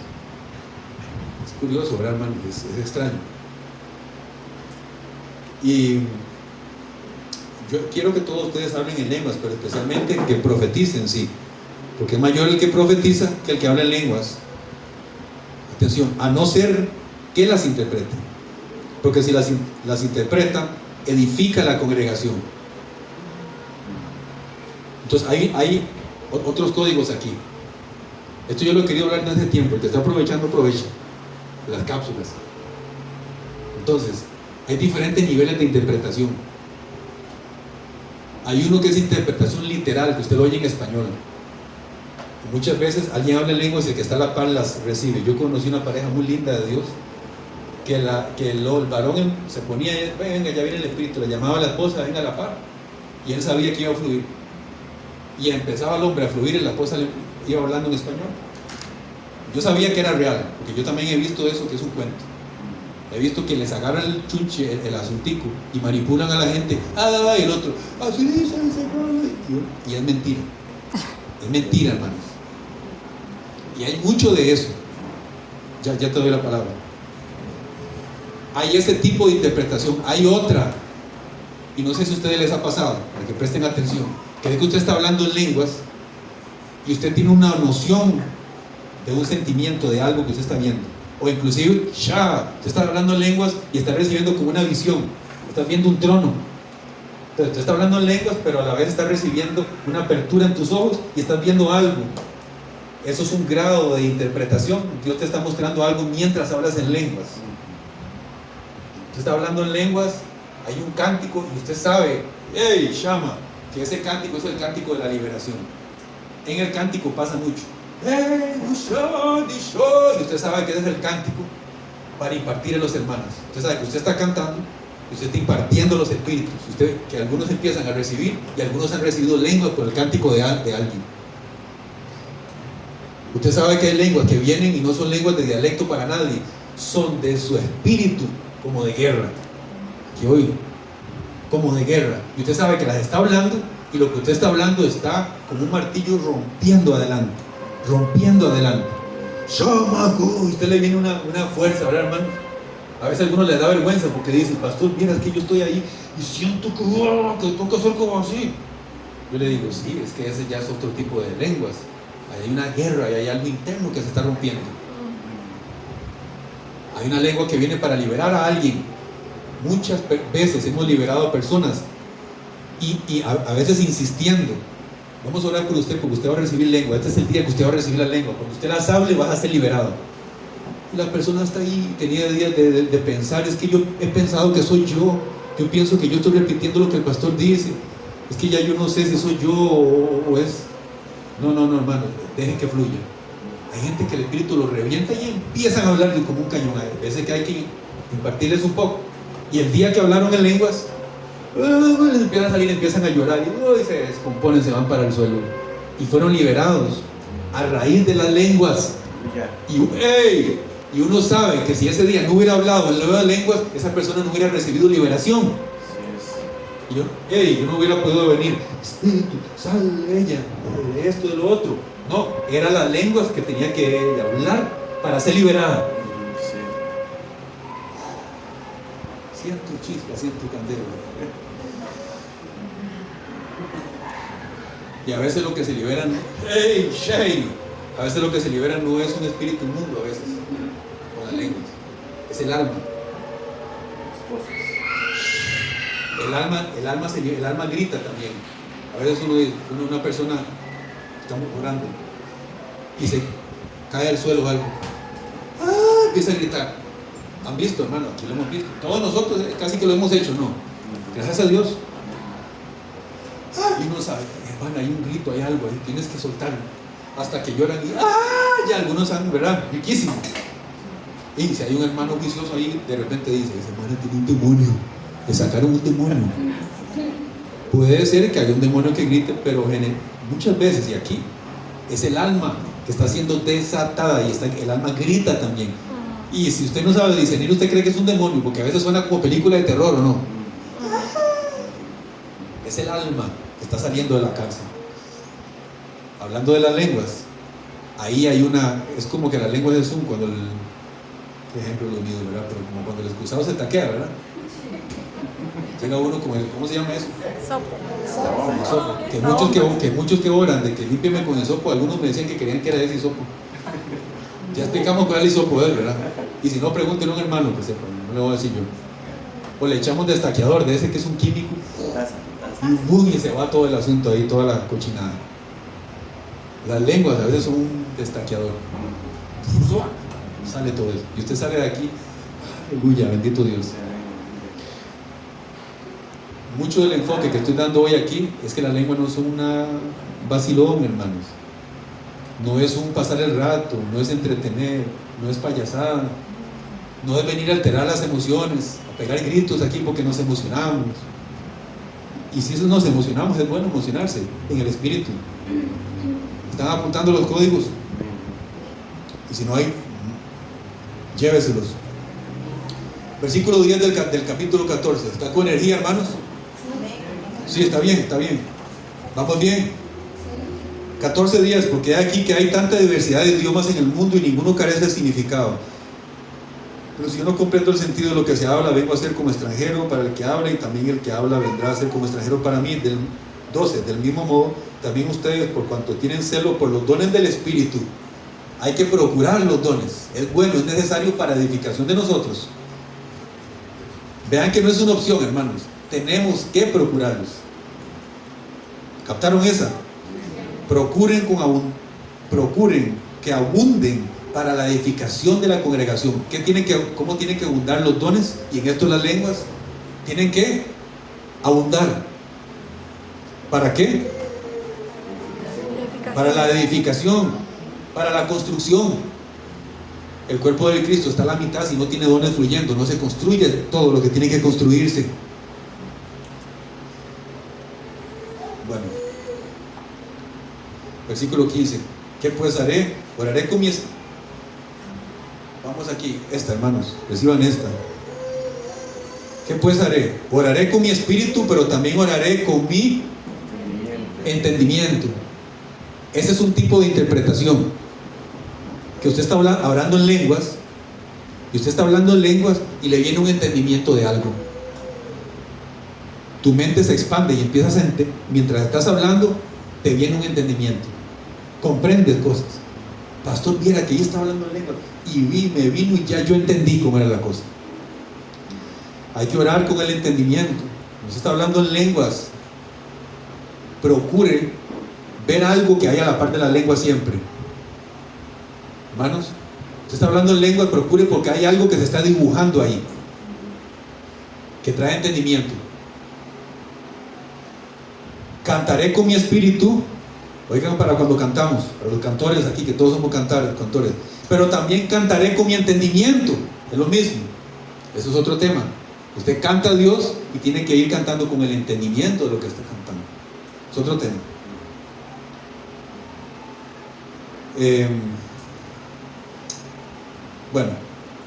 Es curioso, ¿verdad, hermano? Es extraño. Y yo quiero que todos ustedes hablen en lenguas, pero especialmente que profeticen, sí. Porque es mayor el que profetiza que el que habla en lenguas. Atención, a no ser que las interprete. Porque si las interpreta, edifica la congregación. Entonces hay otros códigos aquí. Esto yo lo he querido hablar desde hace tiempo. El que está aprovechando, aprovecha las cápsulas. Entonces, hay diferentes niveles de interpretación. Hay uno que es interpretación literal, que usted lo oye en español. Muchas veces alguien habla en lenguas y el que está a la par las recibe. Yo conocí una pareja muy linda de Dios, que el varón se ponía, venga, ya viene el Espíritu, le llamaba a la esposa, venga a la par, y él sabía que iba a fluir. Y empezaba el hombre a fluir y la esposa le iba hablando en español. Yo sabía que era real, porque yo también he visto eso, que es un cuento. He visto que les agarran el chunche, el asuntico, y manipulan a la gente. Y el otro, así dice el Señor. Y es mentira. Es mentira, hermanos. Y hay mucho de eso. Ya te doy la palabra. Hay ese tipo de interpretación. Hay otra, y no sé si a ustedes les ha pasado, para que presten atención, que es que usted está hablando en lenguas y usted tiene una noción de un sentimiento, de algo que usted está viendo. O inclusive, usted está hablando en lenguas y está recibiendo como una visión. Estás viendo un trono. Entonces, tú estás hablando en lenguas, pero a la vez estás recibiendo una apertura en tus ojos y estás viendo algo. Eso es un grado de interpretación. Dios te está mostrando algo mientras hablas en lenguas. Usted está hablando en lenguas, hay un cántico y usted sabe, ¡hey, Shama! Que ese cántico es el cántico de la liberación. En el cántico pasa mucho. Y usted sabe que ese es el cántico para impartir a los hermanos. Usted sabe que usted está cantando y usted está impartiendo los espíritus. Que algunos empiezan a recibir y algunos han recibido lenguas por el cántico de alguien. Usted sabe que hay lenguas que vienen y no son lenguas de dialecto para nadie, son de su espíritu, como de guerra. Que oigo, como de guerra. Y usted sabe que las está hablando y lo que usted está hablando está como un martillo rompiendo adelante. Y usted le viene una fuerza, ¿verdad, hermano? A veces a algunos les da vergüenza porque dicen, pastor, mira, es que yo estoy ahí y siento que tengo que hacer como así. Yo le digo, sí, es que ese ya es otro tipo de lenguas. Hay una guerra y hay algo interno que se está rompiendo. Hay una lengua que viene para liberar a alguien. Muchas veces hemos liberado a personas y a veces insistiendo. Vamos a orar por usted porque usted va a recibir lengua. Este es el día que usted va a recibir la lengua. Cuando usted las hable vas a ser liberado. Y la persona está ahí, tenía días de pensar, es que yo he pensado que soy yo. Yo pienso que yo estoy repitiendo lo que el pastor dice. Es que ya yo no sé si soy yo o es... No, hermano, dejen que fluya. Hay gente que el espíritu lo revienta y empiezan a hablar como un cañón. A veces que hay que impartirles un poco. Y el día que hablaron en lenguas, les empiezan a salir, empiezan a llorar y se descomponen, se van para el suelo. Y fueron liberados a raíz de las lenguas. Y uno sabe que si ese día no hubiera hablado en nuevas lenguas, esa persona no hubiera recibido liberación. Y yo no hubiera podido venir, espíritu, sale ella, de esto, de lo otro. No, eran las lenguas que tenía que hablar para ser liberada. Siento chispa, siento candela. Y a veces lo que se liberan, a veces lo que se libera no es un espíritu inmundo, a veces, con las lenguas, es el alma. El alma grita también. A veces una persona, estamos orando y se cae al suelo o algo, empieza a gritar. ¿Han visto, hermano? Aquí lo hemos visto. Todos nosotros casi que lo hemos hecho, ¿no? Gracias a Dios. Y uno sabe, hermano, hay un grito, hay algo ahí, tienes que soltarlo. Hasta que lloran y ya algunos han, ¿verdad? Riquísimo. Y si hay un hermano juicioso ahí, de repente dice, ese hermano tiene un demonio, le sacaron un demonio. Puede ser que haya un demonio que grite, pero muchas veces, y aquí, es el alma que está siendo desatada y el alma grita también. Y si usted no sabe discernir, usted cree que es un demonio, porque a veces suena como película de terror, ¿o no? Es el alma que está saliendo de la cárcel. Hablando de las lenguas, ahí hay es como que la lengua de Zoom, cuando por ejemplo los míos, ¿verdad? Pero como cuando el excusado se taquea, ¿verdad? Llega uno con ¿cómo se llama eso? Sopo. Que muchos que oran de que límpieme con el sopo, algunos me decían que querían que era ese hisopo. Ya explicamos cuál es el hisopo, ¿verdad? Y si no, pregúntenle a un hermano que sepa, no le voy a decir yo. O le echamos destaqueador, de ese que es un químico, y se va todo el asunto ahí, toda la cochinada. Las lenguas a veces son un destaqueador. Sale todo eso. Y usted sale de aquí, aleluya, bendito Dios. Mucho del enfoque que estoy dando hoy aquí es que la lengua no es una vacilón, hermanos. No es un pasar el rato, no es entretener, no es payasada, no es venir a alterar las emociones, a pegar gritos aquí porque nos emocionamos. Y si eso nos emocionamos, es bueno emocionarse en el espíritu. Están apuntando los códigos. Y si no hay, lléveselos. Versículo 10 del capítulo 14. ¿Está con energía, hermanos? Sí, está bien, está bien. ¿Vamos bien? 14 días, porque hay aquí que hay tanta diversidad de idiomas en el mundo y ninguno carece de significado. Pero si yo no comprendo el sentido de lo que se habla, vengo a ser como extranjero para el que habla, y también el que habla vendrá a ser como extranjero para mí. Del 12, del mismo modo, también ustedes, por cuanto tienen celo por los dones del Espíritu, hay que procurar los dones. Es bueno, es necesario para edificación de nosotros. Vean que no es una opción, hermanos. Tenemos que procurarlos. ¿Captaron esa? Procuren que abunden para la edificación de la congregación. ¿Cómo tienen que abundar los dones? Y en esto las lenguas tienen que abundar. ¿Para qué? Para la edificación, para la construcción. El cuerpo de Cristo está a la mitad. Si no tiene dones fluyendo, no se construye todo lo que tiene que construirse. Bueno, versículo 15. ¿Qué pues haré? Oraré con mi espíritu. Vamos aquí, hermanos, reciban esta. ¿Qué pues haré? Oraré con mi espíritu, pero también oraré con mi entendimiento. Ese es un tipo de interpretación. Que usted está hablando en lenguas, y usted está hablando en lenguas y le viene un entendimiento de algo. Tu mente se expande y empiezas mientras estás hablando, te viene un entendimiento. Comprendes cosas. Pastor, viera que yo estaba hablando en lenguas y me vino y ya yo entendí cómo era la cosa. Hay que orar con el entendimiento. Usted está hablando en lenguas, procure ver algo que haya a la par de la lengua siempre. Hermanos, usted está hablando en lengua, procure porque hay algo que se está dibujando ahí, que trae entendimiento. Cantaré con mi espíritu. Oigan, para cuando cantamos, para los cantores aquí, que todos somos cantores, pero también cantaré con mi entendimiento. Es lo mismo. Eso es otro tema. Usted canta a Dios y tiene que ir cantando con el entendimiento de lo que está cantando. Es otro tema. Bueno,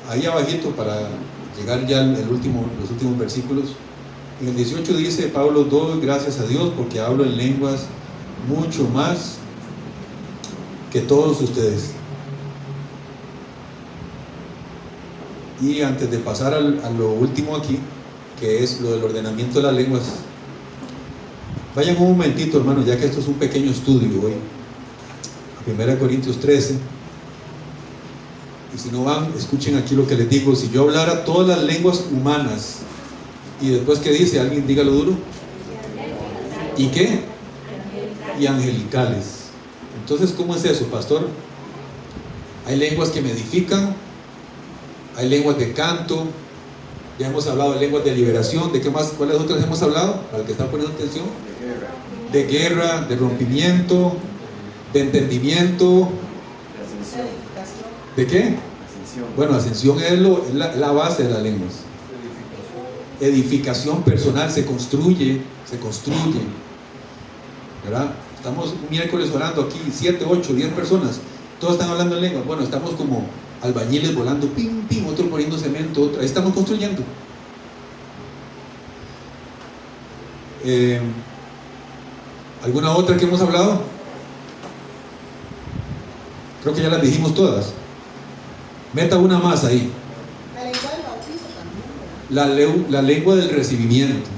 ahí abajito, para llegar ya los últimos versículos. En el 18 dice Pablo: doy gracias a Dios porque hablo en lenguas mucho más que todos ustedes. Y antes de pasar a lo último aquí, que es lo del ordenamiento de las lenguas, vayan un momentito, hermanos, ya que esto es un pequeño estudio hoy, a 1 Corintios 13. Y si no van, escuchen aquí lo que les digo. Si yo hablara todas las lenguas humanas, y después, ¿qué dice? Alguien dígalo duro. ¿Y qué? Y angelicales. Entonces, ¿cómo es eso, pastor? Hay lenguas que me edifican, hay lenguas de canto, ya hemos hablado de lenguas de liberación. ¿De qué más? ¿Cuáles otras hemos hablado? Para el que está poniendo atención. De guerra, de rompimiento, de entendimiento. ¿De qué? Bueno, ascensión es la base de las lenguas. Edificación personal, se construye, ¿verdad? Estamos un miércoles orando aquí, 7, 8, 10 personas, todos están hablando en lengua. Bueno, estamos como albañiles volando, pim, pim, otro poniendo cemento, otro, ahí estamos construyendo. ¿Alguna otra que hemos hablado? Creo que ya las dijimos todas. Meta una más ahí. La lengua del bautizo también, ¿verdad? La lengua del recibimiento,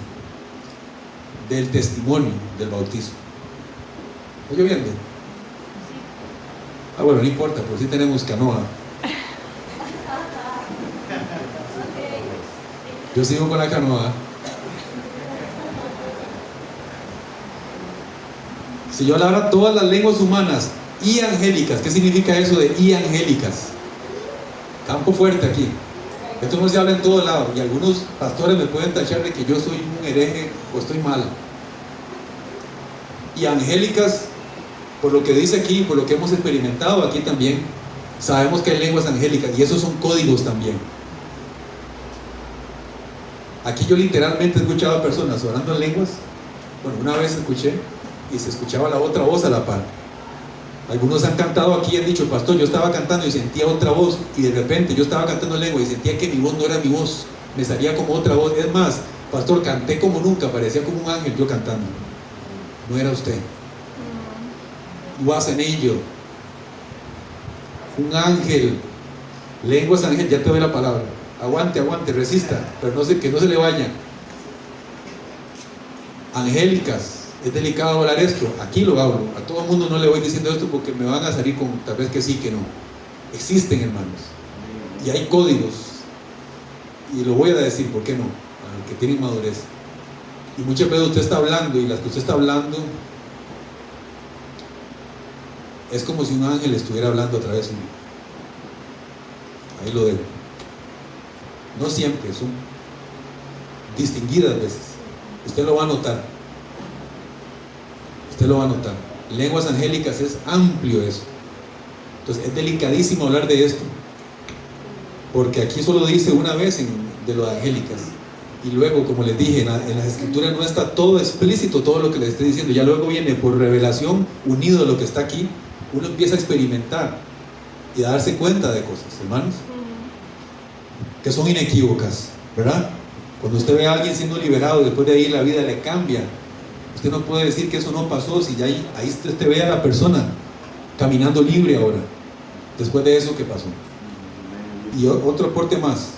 del testimonio del bautizo. ¿Está lloviendo? Ah, bueno, no importa, por si tenemos canoa. Yo sigo con la canoa. Si yo hablara todas las lenguas humanas y angélicas, ¿qué significa eso de y angélicas? Campo fuerte aquí. Esto no se habla en todo lado y algunos pastores me pueden tachar de que yo soy un hereje o estoy mal. Y angélicas, por lo que dice aquí, por lo que hemos experimentado aquí también, sabemos que hay lenguas angélicas y esos son códigos también. Aquí yo literalmente he escuchado a personas orando en lenguas. Bueno, una vez escuché y se escuchaba la otra voz a la par. Algunos han cantado aquí y han dicho, pastor, yo estaba cantando y sentía otra voz, y de repente yo estaba cantando en lengua y sentía que mi voz no era mi voz, me salía como otra voz. Es más, pastor, canté como nunca, parecía como un ángel yo cantando. No era usted. Was an angel. Un ángel. Lenguas ángel, ya te doy la palabra. Aguante, resista, pero que no se le vaya. Angélicas. Es delicado hablar esto, aquí lo hablo, a todo el mundo no le voy diciendo esto porque me van a salir con tal vez que sí, que no. Existen, hermanos, y hay códigos, y lo voy a decir, ¿por qué no? Para los que tienen madurez. Y muchas veces usted está hablando, y las que usted está hablando, es como si un ángel estuviera hablando a través de mí. Ahí lo dejo. No siempre, son distinguidas veces. Usted lo va a notar. Usted lo va a notar. Lenguas angélicas es amplio eso. Entonces es delicadísimo hablar de esto, porque aquí solo dice una vez de lo de angélicas, y luego, como les dije, en las escrituras no está todo explícito, todo lo que les estoy diciendo. Ya luego viene por revelación, unido a lo que está aquí, uno empieza a experimentar y a darse cuenta de cosas, hermanos, que son inequívocas, ¿verdad? Cuando usted ve a alguien siendo liberado, después de ahí la vida le cambia. Usted no puede decir que eso no pasó, si ya ahí usted ve a la persona caminando libre ahora, después de eso que pasó. Y otro aporte más,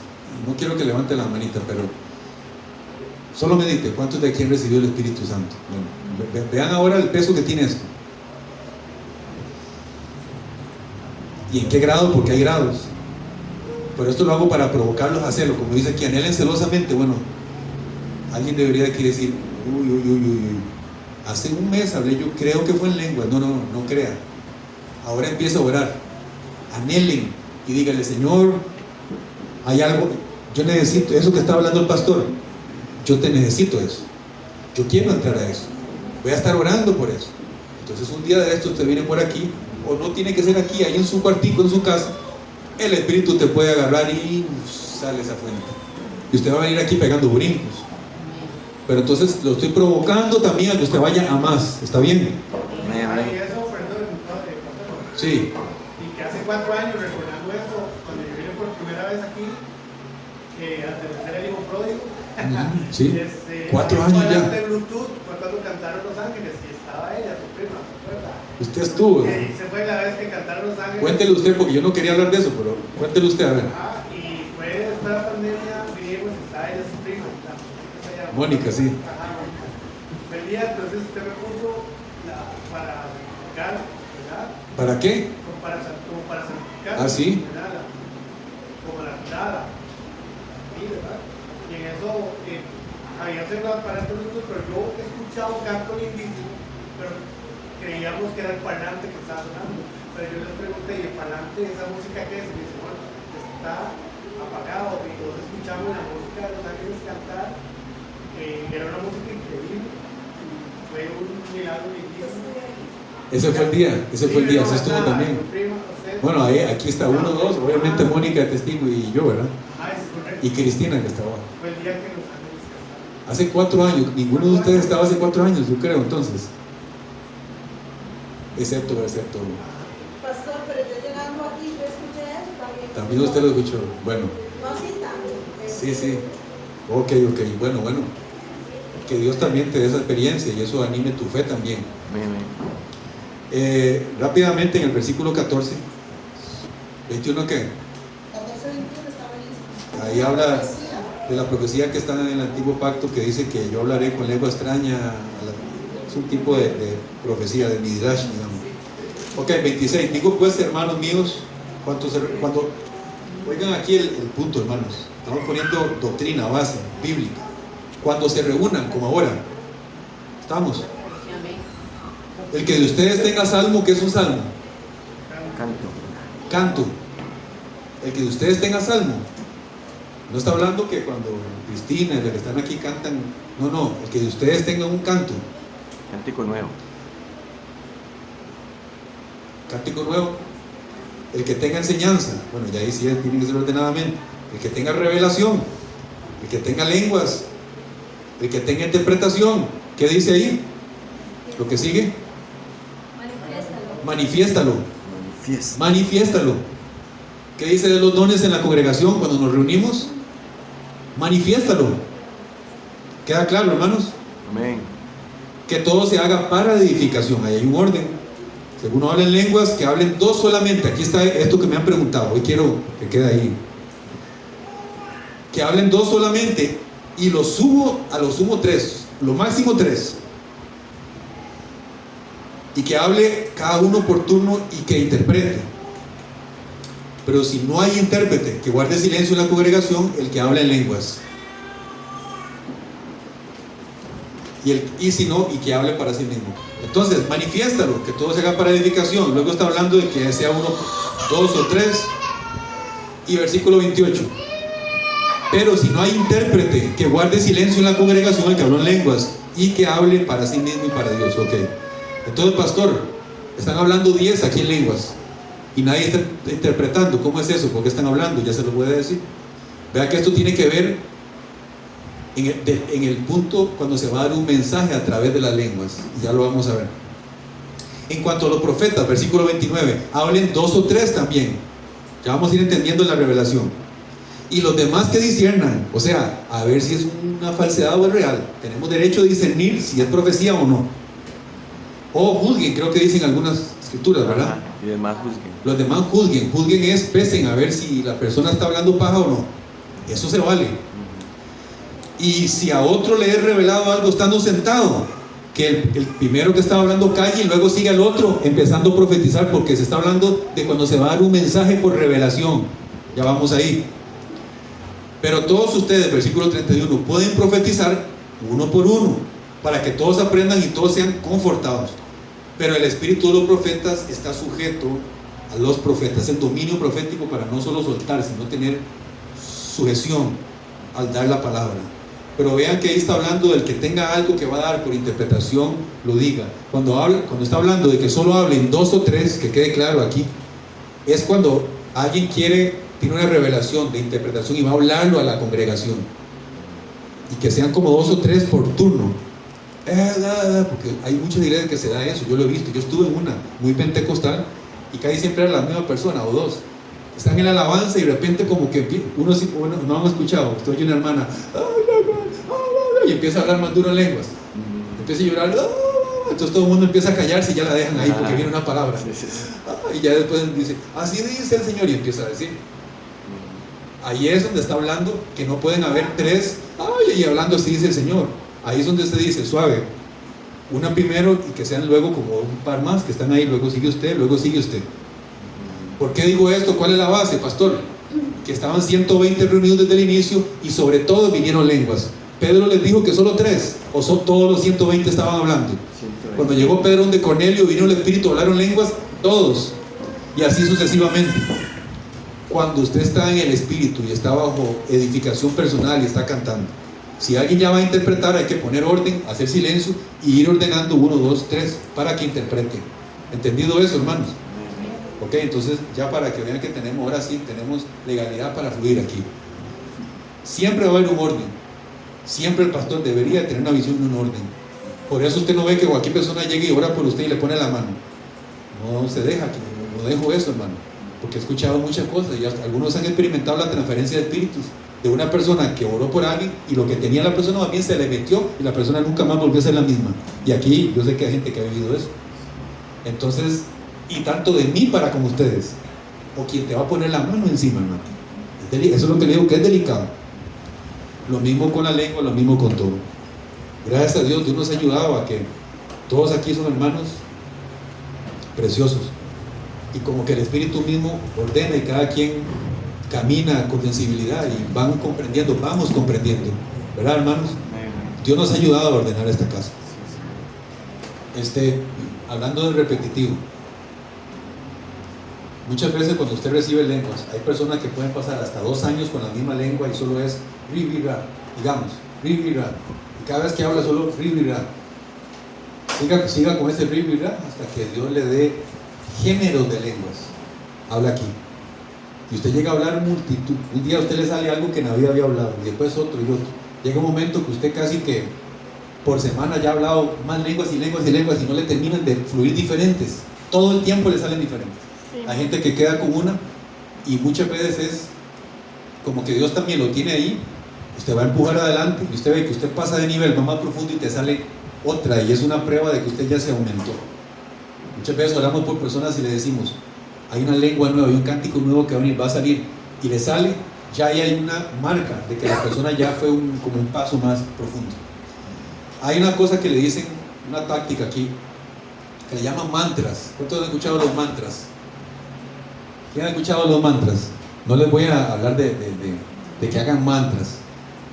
no quiero que levante la manita, pero solo medite, ¿cuántos de aquí han recibido el Espíritu Santo? Bueno, vean ahora el peso que tiene esto. ¿Y en qué grado? Porque hay grados. Pero esto lo hago para provocarlos a hacerlo, como dice aquí, anhelen celosamente. Bueno, alguien debería de aquí decir, uy, hace un mes hablé, yo creo que fue en lengua. No crea. Ahora empieza a orar, anhelen y díganle, Señor, hay algo, yo necesito eso que está hablando el pastor, yo te necesito eso, yo quiero entrar a eso, voy a estar orando por eso. Entonces un día de esto usted viene por aquí, o no tiene que ser aquí, ahí en su cuartico, en su casa, el Espíritu te puede agarrar y sale esa fuente, y usted va a venir aquí pegando brincos. Pero entonces lo estoy provocando también a que usted vaya a más, ¿está bien? Y eso, perdón, Sí. y que hace 4 años, recordando eso, cuando yo vine por primera vez aquí, al tercer el hijo pródigo, Sí. 4 años ya. de Bluetooth fue cuando cantaron Los Ángeles y estaba ella, tu prima, ¿se acuerda? Usted estuvo. Se fue la vez que cantaron Los Ángeles. Cuéntele usted, porque yo no quería hablar de eso, pero cuéntele usted, a ver. Y fue después de la pandemia, vinimos y estaba ella, su prima, Mónica, sí. Venía, entonces usted me puso para santificar, ¿verdad? ¿Para qué? Como para santificar. Ah, sí. ¿verdad? Como la mirada. Sí, ¿verdad? Y en eso había sido para estos minutos, pero yo he escuchado canto lindísimo, pero creíamos que era el parlante que estaba sonando. Pero yo les pregunté, ¿y el parlante, esa música qué es? Y me dice, bueno, está apagado. Y todos escuchamos la música de Los Ángeles cantar. Era una música increíble, fue un milagro lindísimo. Ese fue el día, ese estuvo también. Bueno, aquí está uno, dos, obviamente Mónica de testigo y yo, ¿verdad? Es correcto. Y Cristina que estaba. Fue el día que los ángeles cantaron. Hace 4 años, ninguno de ustedes estaba hace 4 años, yo creo, entonces. Excepto. Pastor, pero yo llegando aquí, yo escuché eso también. También usted lo escuchó. Bueno, No así tanto. sí. Ok. Bueno. Que Dios también te dé esa experiencia y eso anime tu fe también. Rápidamente en el versículo 14. 21, ¿qué? 14:21 está buenísimo. Ahí habla de la profecía que está en el antiguo pacto que dice que yo hablaré con lengua extraña. Es un tipo de profecía de Midrash, digamos. Ok, 26. Digo pues, hermanos míos, cuando oigan aquí el punto, hermanos, estamos poniendo doctrina, base, bíblica. Cuando se reúnan, como ahora, estamos. El que de ustedes tenga salmo, ¿qué es un salmo? Canto. El que de ustedes tenga salmo. No está hablando que cuando Cristina y los que están aquí cantan. No. El que de ustedes tenga un canto. Cántico nuevo. Cántico nuevo. El que tenga enseñanza. Bueno, ya ahí sí tiene que ser ordenadamente. El que tenga revelación. El que tenga lenguas. El que tenga interpretación. ¿Qué dice ahí? Lo que sigue. Manifiéstalo. ¿Qué dice de los dones en la congregación cuando nos reunimos? Manifiéstalo. ¿Queda claro, hermanos? Amén. Que todo se haga para edificación. Ahí hay un orden. Según uno habla en lenguas, que hablen 2 solamente. Aquí está esto que me han preguntado. Hoy quiero que quede ahí. Que hablen 2 solamente. Y a lo sumo 3. Lo máximo 3. Y que hable cada uno por turno y que interprete. Pero si no hay intérprete, que guarde silencio en la congregación, el que habla en lenguas. Y si no, y que hable para sí mismo. Entonces, manifiéstalo, que todo se haga para edificación. Luego está hablando de que sea 1, 2 o 3. Y versículo 28. Pero si no hay intérprete, que guarde silencio en la congregación, el que habló en lenguas, y que hable para sí mismo y para Dios. Ok. Entonces, pastor, están hablando 10 aquí en lenguas y nadie está interpretando. ¿Cómo es eso? ¿Por qué están hablando? Ya se lo voy a decir. Vea que esto tiene que ver en el punto cuando se va a dar un mensaje a través de las lenguas. Ya lo vamos a ver. En cuanto a los profetas, versículo 29, hablen 2 o 3 también. Ya vamos a ir entendiendo la revelación. Y los demás que disciernan, o sea, a ver si es una falsedad o es real. Tenemos derecho a discernir si es profecía o no. O juzguen, creo que dicen algunas escrituras, ¿verdad? Y demás juzguen. Los demás juzguen. Juzguen es pesen a ver si la persona está hablando paja o no. Eso se vale. Y si a otro le he revelado algo estando sentado, que el primero que estaba hablando calle y luego sigue al otro empezando a profetizar, porque se está hablando de cuando se va a dar un mensaje por revelación. Ya vamos ahí. Pero todos ustedes, versículo 31, pueden profetizar uno por uno, para que todos aprendan y todos sean confortados. Pero el espíritu de los profetas está sujeto a los profetas, el dominio profético, para no solo soltar, sino tener sujeción al dar la palabra. Pero vean que ahí está hablando del que tenga algo que va a dar por interpretación, lo diga. Cuando está hablando de que solo hablen 2 o 3, que quede claro aquí, es cuando alguien tiene una revelación de interpretación y va a hablarlo a la congregación. Y que sean como 2 o 3 por turno. Porque hay muchas iglesias que se da eso, yo lo he visto. Yo estuve en una muy pentecostal y casi siempre era la misma persona o 2. Están en la alabanza y de repente como que bueno, no han escuchado, estoy una hermana y empieza a hablar más duro en lenguas, empieza a llorar, entonces todo el mundo empieza a callarse y ya la dejan ahí porque viene una palabra. Y ya después dice, así dice el Señor, y empieza a decir. Ahí es donde está hablando que no pueden haber 3 y hablando así dice el Señor. Ahí es donde se dice suave, una primero y que sean luego como un par más que están ahí, luego sigue usted, luego sigue usted. ¿Por qué digo esto? ¿Cuál es la base, pastor? Que estaban 120 reunidos desde el inicio y sobre todo vinieron lenguas. Pedro les dijo que solo 3, o todos los 120 estaban hablando. 120. Cuando llegó Pedro donde Cornelio, vino el Espíritu, hablaron lenguas, todos. Y así sucesivamente. Cuando usted está en el Espíritu y está bajo edificación personal y está cantando, si alguien ya va a interpretar, hay que poner orden, hacer silencio y ir ordenando 1, 2, 3 para que interprete. ¿Entendido eso, hermanos? Ok, entonces ya para que vean que tenemos, ahora sí, tenemos legalidad para fluir aquí. Siempre va a haber un orden. Siempre el pastor debería tener una visión de un orden. Por eso usted no ve que cualquier persona llegue y ora por usted y le pone la mano. No se deja, no dejo eso, hermano. Porque he escuchado muchas cosas y algunos han experimentado la transferencia de espíritus de una persona que oró por alguien y lo que tenía la persona más bien se le metió y la persona nunca más volvió a ser la misma. Y aquí yo sé que hay gente que ha vivido eso. Entonces, y tanto de mí para con ustedes, o quien te va a poner la mano encima, hermano. Eso es lo que le digo que es delicado. Lo mismo con la lengua, lo mismo con todo. Gracias a Dios, Dios nos ha ayudado a que todos aquí son hermanos preciosos. Y como que el Espíritu mismo ordena y cada quien camina con sensibilidad y vamos comprendiendo, ¿verdad, hermanos? Dios nos ha ayudado a ordenar esta casa. Hablando de repetitivo, muchas veces cuando usted recibe lenguas, hay personas que pueden pasar hasta 2 años con la misma lengua y solo es ribira, digamos, ribira, y cada vez que habla solo ribira. Siga con ese ribira hasta que Dios le dé géneros de lenguas. Habla aquí. Y usted llega a hablar multitud. Un día a usted le sale algo que nadie había hablado, y después otro y otro. Llega un momento que usted casi que por semana ya ha hablado más lenguas y lenguas y lenguas y no le terminan de fluir diferentes. Todo el tiempo le salen diferentes. Sí. Hay gente que queda con una y muchas veces es como que Dios también lo tiene ahí. Usted va a empujar adelante y usted ve que usted pasa de nivel, va más profundo y te sale otra, y es una prueba de que usted ya se aumentó. Muchas veces oramos por personas y le decimos, hay una lengua nueva, hay un cántico nuevo que va a salir, y le sale, ya ahí hay una marca de que la persona ya fue como un paso más profundo. Hay una cosa que le dicen, una táctica aquí, que le llaman mantras. ¿Cuántos han escuchado los mantras? ¿Quién ha escuchado los mantras? No les voy a hablar de que hagan mantras,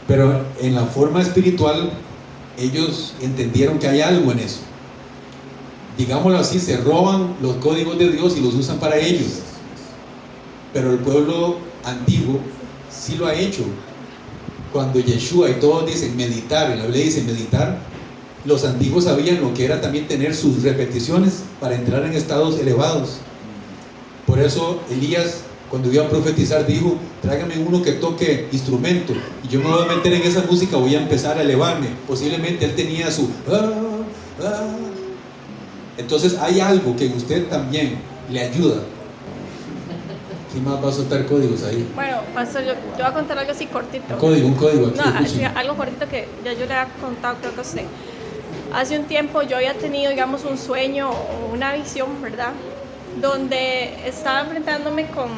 pero en la forma espiritual ellos entendieron que hay algo en eso. Digámoslo así, se roban los códigos de Dios y los usan para ellos. Pero el pueblo antiguo sí lo ha hecho. Cuando Yeshua y todos dicen meditar, en la Biblia dice meditar, los antiguos sabían lo que era también tener sus repeticiones para entrar en estados elevados. Por eso Elías, cuando iba a profetizar, dijo, tráigame uno que toque instrumento y yo me voy a meter en esa música, voy a empezar a elevarme. Posiblemente él tenía su Entonces hay algo que usted también le ayuda. ¿Quién más va a soltar códigos ahí? Bueno, pastor, yo voy a contar algo así cortito. Un código aquí. No, así, algo cortito que ya yo le he contado, creo que a usted. Hace un tiempo yo había tenido, digamos, un sueño o una visión, ¿verdad? Donde estaba enfrentándome con...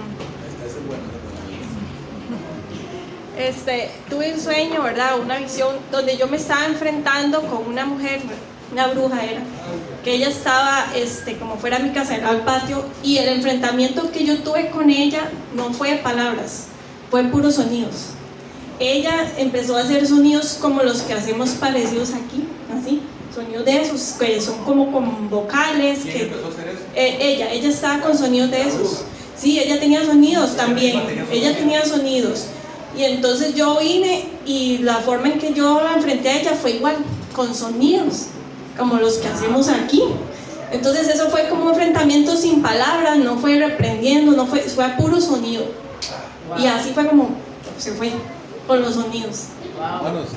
tuve un sueño, ¿verdad? Una visión donde yo me estaba enfrentando con una mujer, una bruja era, que ella estaba como fuera de mi casa, era al patio, y el enfrentamiento que yo tuve con ella no fue de palabras, fue puros sonidos. Ella empezó a hacer sonidos como los que hacemos parecidos aquí, así, sonidos de esos que son como con vocales. ¿Quién empezó a hacer eso? Ella estaba con sonidos de esos. Sí, ella tenía sonidos también, ella tenía sonidos. Y entonces yo vine y la forma en que yo la enfrenté a ella fue igual, con sonidos, como los que hacemos aquí. Entonces eso fue como un enfrentamiento sin palabras, no fue reprendiendo, no fue a puro sonido. Y así fue como se fue, con los sonidos. Hermanos,